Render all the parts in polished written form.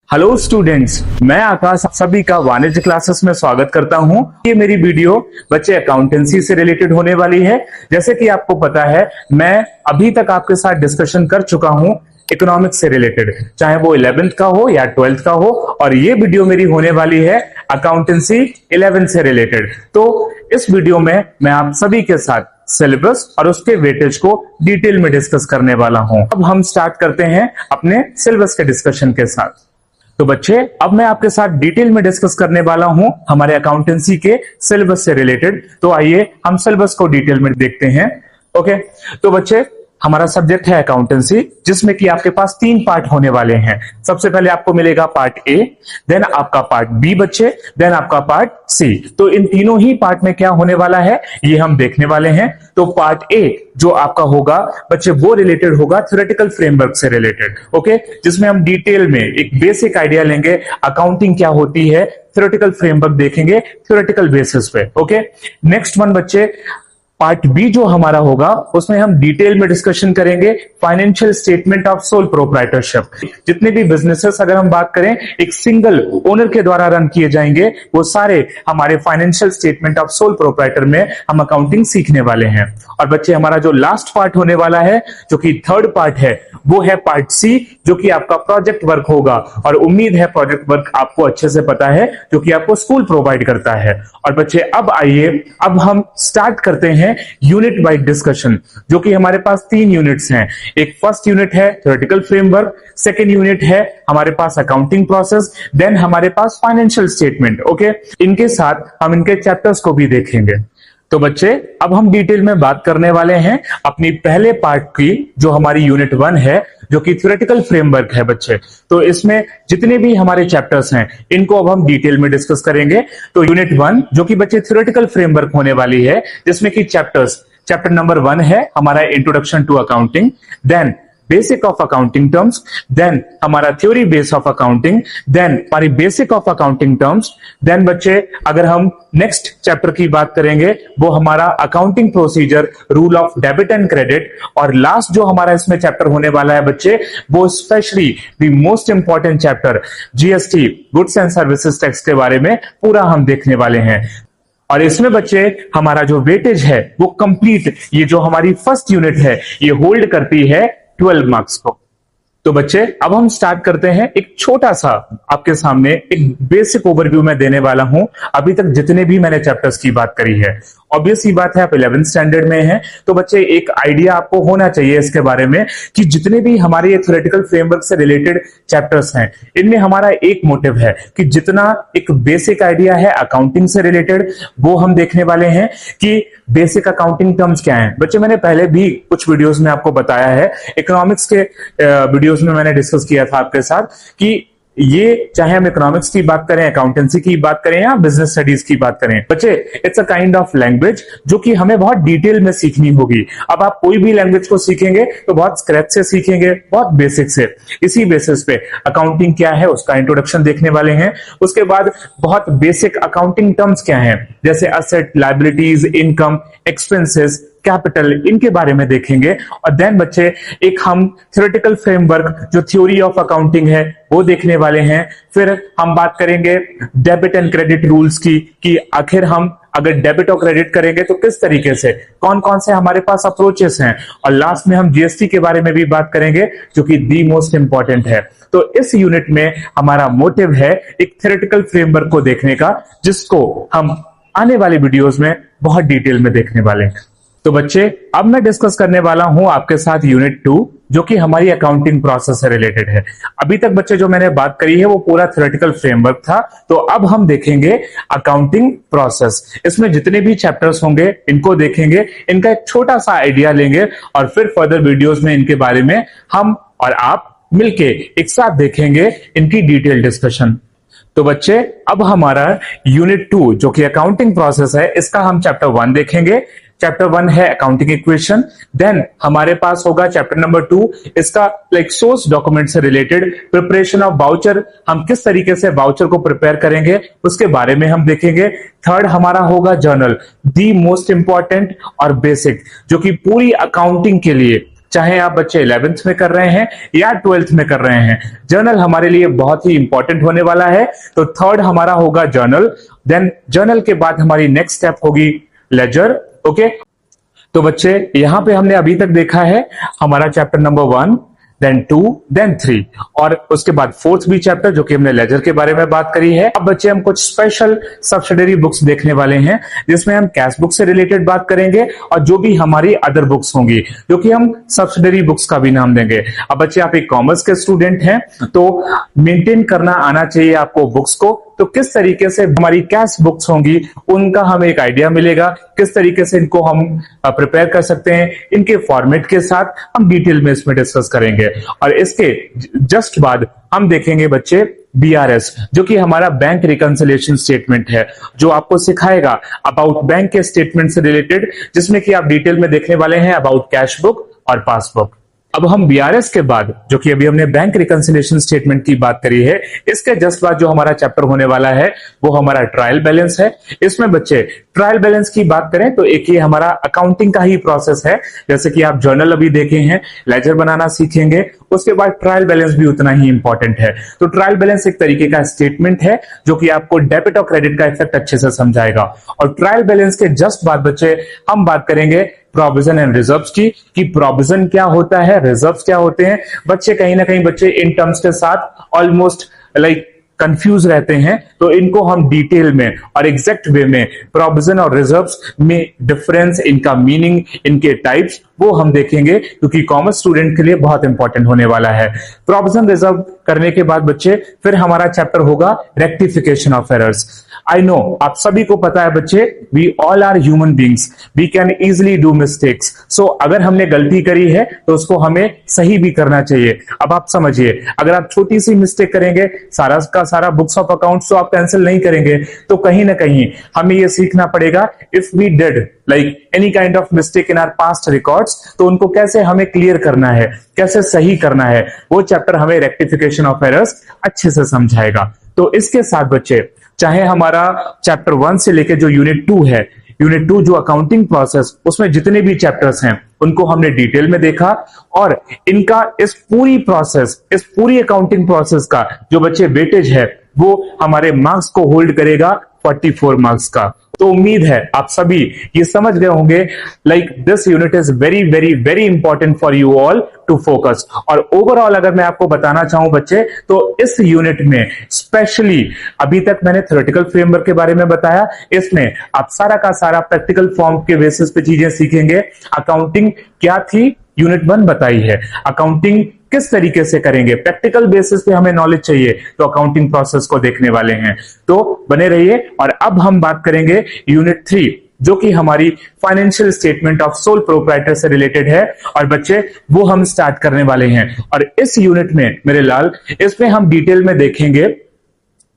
Hello students, मैं आकाश आप सभी का वाणिज्य क्लासेस में स्वागत करता हूं। ये मेरी वीडियो बच्चे अकाउंटेंसी से रिलेटेड होने वाली है। जैसे कि आपको पता है, मैं अभी तक आपके साथ डिस्कशन कर चुका हूं इकोनॉमिक्स से रिलेटेड, चाहे वो 11th का हो या 12th का हो, और ये वीडियो मेरी होने वाली है अकाउंटेंसी 11 से रिलेटेड। तो इस वीडियो में मैं आप सभी के साथ सिलेबस और उसके वेटेज को डिटेल में डिस्कस करने वाला हूं। अब हम स्टार्ट करते हैं अपने सिलेबस के डिस्कशन के साथ। तो बच्चे, अब मैं आपके साथ डिटेल में डिस्कस करने वाला हूं हमारे अकाउंटेंसी के सिलेबस से रिलेटेड। तो आइए हम सिलेबस को डिटेल में देखते हैं। ओके, तो बच्चे, हमारा सब्जेक्ट है अकाउंटेंसी, जिसमें कि आपके पास 3 पार्ट होने वाले हैं। सबसे पहले आपको मिलेगा पार्ट ए, देन आपका पार्ट बी बच्चे, देन आपका पार्ट सी। तो इन तीनों ही पार्ट में क्या होने वाला है ये हम देखने वाले हैं। तो पार्ट ए जो आपका होगा बच्चे, वो रिलेटेड होगा थ्योरेटिकल फ्रेमवर्क से रिलेटेड। ओके, जिसमें हम डिटेल में एक बेसिक आइडिया लेंगे अकाउंटिंग क्या होती है, थ्योरेटिकल फ्रेमवर्क देखेंगे थ्योरेटिकल बेसिस पे। ओके, नेक्स्ट वन बच्चे, पार्ट बी जो हमारा होगा उसमें हम डिटेल में डिस्कशन करेंगे financial statement of sole proprietorship. जितने भी बिजनेसेस अगर हम बात करें एक सिंगल ओनर के द्वारा रन किए जाएंगे, वो सारे हमारे financial statement of sole proprietor में हम अकाउंटिंग सीखने वाले हैं। और बच्चे, हमारा जो लास्ट पार्ट होने वाला है, जो कि थर्ड पार्ट है, वो है पार्ट सी, जो कि आपका प्रोजेक्ट वर्क होगा। और उम्मीद है प्रोजेक्ट वर्क आपको अच्छे से पता है, जो कि आपको स्कूल प्रोवाइड करता है। और बच्चे, अब आइए, अब हम स्टार्ट करते हैं यूनिट वाइज डिस्कशन, जो कि हमारे पास 3 यूनिट्स हैं। एक फर्स्ट यूनिट है थ्योरेटिकल फ्रेमवर्क, सेकेंड यूनिट है हमारे पास अकाउंटिंग प्रोसेस, देन हमारे पास फाइनेंशियल स्टेटमेंट। ओके, इनके साथ हम इनके चैप्टर्स को भी देखेंगे। तो बच्चे, अब हम डिटेल में बात करने वाले हैं अपनी पहले पार्ट की, जो हमारी यूनिट 1 है, जो कि थ्योरेटिकल फ्रेमवर्क है बच्चे। तो इसमें जितने भी हमारे चैप्टर्स हैं इनको अब हम डिटेल में डिस्कस करेंगे। तो यूनिट 1 जो कि बच्चे थ्योरेटिकल फ्रेमवर्क होने वाली है, जिसमें कि चैप्टर नंबर 1 है हमारा introduction to accounting, then basic of accounting terms, then हमारा theory base of accounting, then हमारी basic of accounting terms, then बच्चे अगर हम नेक्स्ट चैप्टर की बात करेंगे वो हमारा accounting procedure, rule of debit and credit, और लास्ट जो हमारा इसमें चैप्टर होने वाला है बच्चे, वो specially the most important chapter GST, goods and services tax के बारे में पूरा हम देखने वाले हैं। और इसमें बच्चे हमारा जो वेटेज है वो कंप्लीट, ये जो हमारी फर्स्ट यूनिट है ये होल्ड करती है 12 मार्क्स को। तो बच्चे, अब हम स्टार्ट करते हैं। एक छोटा सा आपके सामने एक बेसिक ओवरव्यू मैं देने वाला हूं अभी तक जितने भी मैंने चैप्टर्स की बात करी है। ऑब्वियस ही बात है, आप 11th स्टैंडर्ड में हैं, तो बच्चे एक आइडिया आपको होना चाहिए इसके बारे में कि जितने भी हमारे ये थ्योरेटिकल फ्रेमवर्क से रिलेटेड चैप्टर्स हैं, इनमें हमारा एक मोटिव है कि जितना एक बेसिक आइडिया है अकाउंटिंग से रिलेटेड, वो हम देखने वाले हैं कि बेसिक अकाउंटिंग टर्म्स क्या हैं। बच्चे, मैंने पहले भी कुछ वीडियोस में आपको बताया है, इकोनॉमिक्स के वीडियोस में मैंने डिस्कस किया था आपके साथ कि ये चाहे हम इकोनॉमिक्स की बात करें, अकाउंटेंसी की बात करें या बिजनेस स्टडीज की बात करें, बच्चे it's a kind of language जो कि हमें बहुत डिटेल में सीखनी होगी। अब आप कोई भी लैंग्वेज को सीखेंगे तो बहुत स्क्रैच से सीखेंगे, बहुत बेसिक से। इसी बेसिस पे अकाउंटिंग क्या है उसका इंट्रोडक्शन देखने वाले हैं। उसके बाद बहुत बेसिक अकाउंटिंग टर्म्स क्या हैं, जैसे asset, liabilities, income, expenses, capital, इनके बारे में देखेंगे। और देन बच्चे एक हम थ्योरेटिकल फ्रेमवर्क जो थ्योरी ऑफ अकाउंटिंग है वो देखने वाले हैं। फिर हम बात करेंगे डेबिट एंड क्रेडिट रूल्स की, कि आखिर हम अगर डेबिट और क्रेडिट करेंगे तो किस तरीके से, कौन कौन से हमारे पास अप्रोचेस हैं। और लास्ट में हम जीएसटी के बारे में भी बात करेंगे, जो कि दी मोस्ट इंपॉर्टेंट है। तो इस यूनिट में हमारा मोटिव है एक थ्योरेटिकल फ्रेमवर्क को देखने का, जिसको हम आने वाले वीडियोस में बहुत डिटेल में देखने वाले हैं। तो बच्चे, अब मैं डिस्कस करने वाला हूं आपके साथ यूनिट 2, जो कि हमारी अकाउंटिंग प्रोसेस से रिलेटेड है। अभी तक बच्चे जो मैंने बात करी है वो पूरा थ्योरेटिकल फ्रेमवर्क था। तो अब हम देखेंगे अकाउंटिंग प्रोसेस। इसमें जितने भी चैप्टर्स होंगे इनको देखेंगे, इनका एक छोटा सा आइडिया लेंगे, और फिर फर्दर वीडियोस में इनके बारे में हम और आप मिलके एक साथ देखेंगे इनकी डिटेल डिस्कशन। तो बच्चे, अब हमारा यूनिट 2 जो कि अकाउंटिंग प्रोसेस है, इसका हम चैप्टर 1 देखेंगे। चैप्टर 1 है अकाउंटिंग इक्वेशन, देन हमारे पास होगा चैप्टर नंबर 2, इसका सोर्स डॉक्यूमेंट से रिलेटेड प्रिपरेशन ऑफ वाउचर, हम किस तरीके से वाउचर को प्रिपेयर करेंगे उसके बारे में हम देखेंगे। थर्ड हमारा होगा जर्नल, दी मोस्ट इंपॉर्टेंट और बेसिक, जो कि पूरी अकाउंटिंग के लिए चाहे आप बच्चे 11th में कर रहे हैं या 12th में कर रहे हैं, जर्नल हमारे लिए बहुत ही इंपॉर्टेंट होने वाला है। तो थर्ड हमारा होगा जर्नल, देन जर्नल के बाद हमारी नेक्स्ट स्टेप होगी लेजर। ओके, तो बच्चे यहां पे हमने अभी तक देखा है हमारा चैप्टर नंबर 1, देन 2, देन 3 और उसके बाद फोर्थ भी चैप्टर जो कि हमने लेजर के बारे में बात करी है। अब बच्चे हम कुछ स्पेशल सब्सिडरी बुक्स देखने वाले हैं जिसमें हम कैश बुक से रिलेटेड बात करेंगे और जो भी हमारी अदर बुक्स होंगी जो कि हम सब्सिडरी बुक्स का भी नाम देंगे। अब बच्चे आप एक कॉमर्स के स्टूडेंट हैं तो मेंटेन करना आना चाहिए आपको बुक्स को, तो किस तरीके से हमारी कैश बुक्स होंगी उनका हमें एक आइडिया मिलेगा, किस तरीके से इनको हम प्रिपेयर कर सकते हैं, इनके फॉर्मेट के साथ हम डिटेल में इसमें डिस्कस करेंगे। और इसके जस्ट बाद हम देखेंगे बच्चे बीआरएस जो कि हमारा बैंक रिकंसिलिएशन स्टेटमेंट है, जो आपको सिखाएगा अबाउट बैंक के स्टेटमेंट से रिलेटेड, जिसमें कि आप डिटेल में देखने वाले हैं अबाउट कैश बुक और पासबुक। अब हम बीआरएस के बाद जो कि अभी हमने बैंक रिकंसिलिएशन स्टेटमेंट की बात करी है, इसके जस्ट बाद जो हमारा चैप्टर होने वाला है वो हमारा ट्रायल बैलेंस है। इसमें बच्चे ट्रायल बैलेंस की बात करें तो एक ये हमारा अकाउंटिंग का ही प्रोसेस है, जैसे कि आप जर्नल अभी देखे हैं, लेजर बनाना सीखेंगे, उसके बाद ट्रायल बैलेंस भी उतना ही इंपॉर्टेंट है। तो ट्रायल बैलेंस एक तरीके का स्टेटमेंट है जो कि आपको डेबिट और क्रेडिट का इफेक्ट अच्छे से समझाएगा। और ट्रायल बैलेंस के जस्ट बाद बच्चे हम बात करेंगे प्रोविजन एंड रिजर्व्स की, कि प्रोविजन क्या होता है, रिजर्व्स क्या होते हैं। बच्चे कहीं ना कहीं बच्चे इन टर्म्स के साथ ऑलमोस्ट लाइक कंफ्यूज रहते हैं, तो इनको हम डिटेल में और एग्जैक्ट वे में प्रोविजन और रिजर्व्स में डिफरेंस, इनका मीनिंग, इनके टाइप्स वो हम देखेंगे, क्योंकि कॉमर्स स्टूडेंट के लिए बहुत इंपॉर्टेंट होने वाला है। प्रोविजन रिजर्व करने के बाद बच्चे फिर हमारा चैप्टर होगा rectification of errors. I know आप सभी को पता है बच्चे, we all are human beings, we can easily do mistakes. So अगर हमने गलती करी है तो उसको हमें सही भी करना चाहिए। अब आप समझिए, अगर आप छोटी सी मिस्टेक करेंगे, सारा का सारा बुक्स ऑफ अकाउंट्स तो आप कैंसिल नहीं करेंगे, तो कहीं ना कहीं हमें यह सीखना पड़ेगा if we did like any kind of mistake in our past records, तो उनको कैसे हमें क्लियर करना है, कैसे सही करना है, वो चैप्टर हमें रेक्टिफिकेशन ऑफ एरर्स अच्छे से समझाएगा। तो इसके साथ बच्चे चाहे हमारा चैप्टर 1 से लेके जो यूनिट 2 है, यूनिट 2 जो अकाउंटिंग प्रोसेस, उसमें जितने भी चैप्टर्स हैं उनको हमने डिटेल में देखा और इनका इस पूरी प्रोसेस, इस पूरी अकाउंटिंग प्रोसेस का जो बच्चे वेटेज है वो हमारे मार्क्स को होल्ड करेगा 44 मार्क्स का। तो उम्मीद है आप सभी ये समझ गए होंगे like this unit is very very very important for you all to focus. और ओवरऑल अगर मैं आपको बताना चाहूं बच्चे, तो इस यूनिट में स्पेशली अभी तक मैंने थ्योरेटिकल फ्रेमवर्क के बारे में बताया, इसमें आप सारा का सारा प्रैक्टिकल फॉर्म के बेसिस पे चीजें सीखेंगे। अकाउंटिंग क्या थी यूनिट 1 बताई है, अकाउंटिंग किस तरीके से करेंगे, प्रैक्टिकल बेसिस पे हमें नॉलेज चाहिए तो अकाउंटिंग प्रोसेस को देखने वाले हैं। तो बने रहिए। और अब हम बात करेंगे यूनिट 3 जो कि हमारी financial statement of sole proprietor से रिलेटेड है। और बच्चे वो हम स्टार्ट करने वाले हैं। और इस यूनिट में मेरे लाल, इसमें हम डिटेल में देखेंगे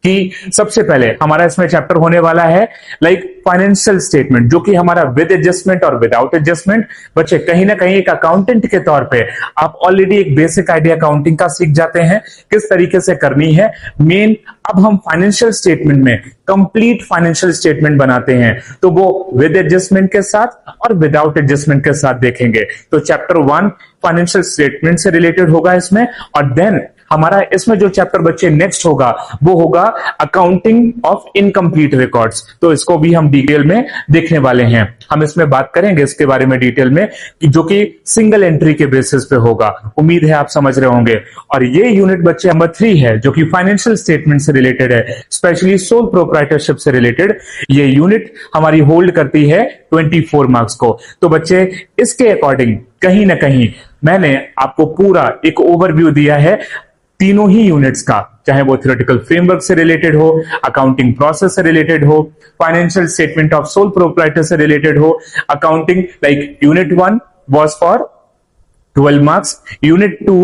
कि सबसे पहले हमारा इसमें चैप्टर होने वाला है लाइक फाइनेंशियल स्टेटमेंट, जो कि हमारा विद एडजस्टमेंट और विदाउट एडजस्टमेंट। बच्चे कहीं ना कहीं एक अकाउंटेंट के तौर पे आप ऑलरेडी एक बेसिक आइडिया अकाउंटिंग का सीख जाते हैं, किस तरीके से करनी है मेन। अब हम फाइनेंशियल स्टेटमेंट में कंप्लीट फाइनेंशियल स्टेटमेंट बनाते हैं, तो वो विद एडजस्टमेंट के साथ और विदाउट एडजस्टमेंट के साथ देखेंगे। तो चैप्टर 1 फाइनेंशियल स्टेटमेंट से रिलेटेड होगा इसमें। और देन हमारा इसमें जो चैप्टर बच्चे नेक्स्ट होगा वो होगा अकाउंटिंग ऑफ इनकम्प्लीट रिकॉर्ड्स। तो इसको भी हम डिटेल में देखने वाले हैं। हम इसमें बात करेंगे इसके बारे में डिटेल में, जो कि सिंगल एंट्री के बेसिस पे होगा। उम्मीद है आप समझ रहे होंगे। और ये यूनिट बच्चे नंबर 3 है जो कि फाइनेंशियल स्टेटमेंट से रिलेटेड है, स्पेशली सोल प्रोप्राइटरशिप से रिलेटेड। ये यूनिट हमारी होल्ड करती है 24 मार्क्स को। तो बच्चे इसके अकॉर्डिंग कहीं ना कहीं मैंने आपको पूरा एक ओवरव्यू दिया है तीनों ही यूनिट्स का, चाहे वो थ्योरेटिकल फ्रेमवर्क से रिलेटेड हो, अकाउंटिंग प्रोसेस से रिलेटेड हो, financial statement of sole proprietor से रिलेटेड हो। Accounting like unit 1 was for 12 marks, unit 2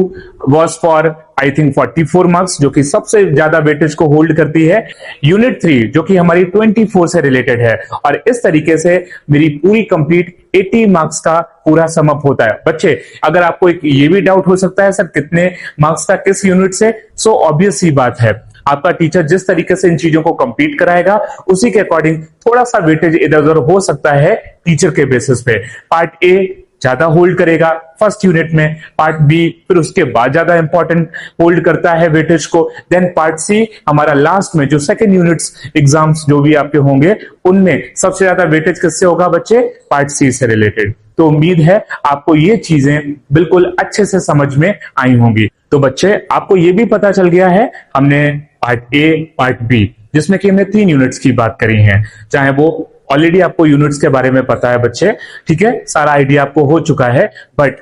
was for I think 44 marks, जो कि सबसे ज्यादा वेटेज को होल्ड करती है। यूनिट 3 जो कि हमारी 24 से रिलेटेड है। और इस तरीके से मेरी पूरी कंप्लीट 80 मार्क्स का पूरा सम अप होता है। बच्चे अगर आपको एक ये भी डाउट हो सकता है सर कितने मार्क्स का किस यूनिट से, सो ऑब्वियस ही बात है, आपका टीचर जिस तरीके से इन चीजों को कंप्लीट कराएगा उसी के अकॉर्डिंग थोड़ा सा वेटेज इधर उधर हो सकता है टीचर के बेसिस पे। पार्ट ए ज्यादा होल्ड करेगा फर्स्ट यूनिट में, पार्ट बी फिर उसके बाद ज्यादा इंपॉर्टेंट होल्ड करता है वेटेज को, देन पार्ट सी हमारा लास्ट में जो सेकंड यूनिट्स एग्जाम्स जो भी आपके होंगे उनमें सबसे ज्यादा वेटेज किससे होगा बच्चे, पार्ट सी से रिलेटेड। तो उम्मीद है आपको ये चीजें बिल्कुल अच्छे से समझ में आई होंगी। तो बच्चे आपको ये भी पता चल गया है, हमने पार्ट ए पार्ट बी जिसमें कि हमने 3 यूनिट्स की बात करी है, चाहे वो ऑलरेडी आपको यूनिट्स के बारे में पता है बच्चे, ठीक है, सारा आइडिया आपको हो चुका है। बट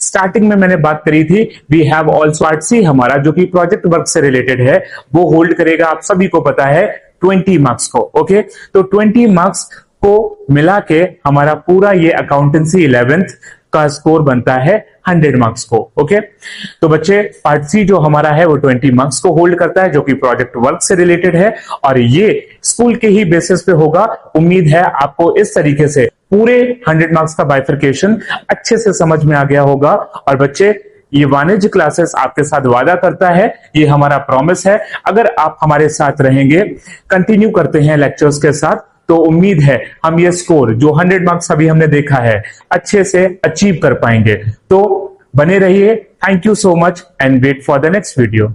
स्टार्टिंग में मैंने बात करी थी we have also part C हमारा जो कि प्रोजेक्ट वर्क से रिलेटेड है, वो होल्ड करेगा, आप सभी को पता है 20 मार्क्स को। ओके, तो 20 मार्क्स को मिला के हमारा पूरा ये अकाउंटेंसी 11th का स्कोर बनता है 100 मार्क्स को। ओके, तो बच्चे पार्ट सी जो हमारा है वो 20 मार्क्स को होल्ड करता है जो कि प्रोजेक्ट वर्क से रिलेटेड है, और ये स्कूल के ही बेसिस पे होगा। उम्मीद है आपको इस तरीके से पूरे 100 मार्क्स का बाइफरकेशन अच्छे से समझ में आ गया होगा। और बच्चे ये वाणिज्य क्लासेस आपके साथ वादा करता है, ये हमारा प्रॉमिस है, अगर आप हमारे साथ रहेंगे, कंटिन्यू करते हैं लेक्चर्स के साथ, तो उम्मीद है हम ये स्कोर जो 100 मार्क्स अभी हमने देखा है अच्छे से अचीव कर पाएंगे। तो बने रहिए। Thank you so much and wait for the next video.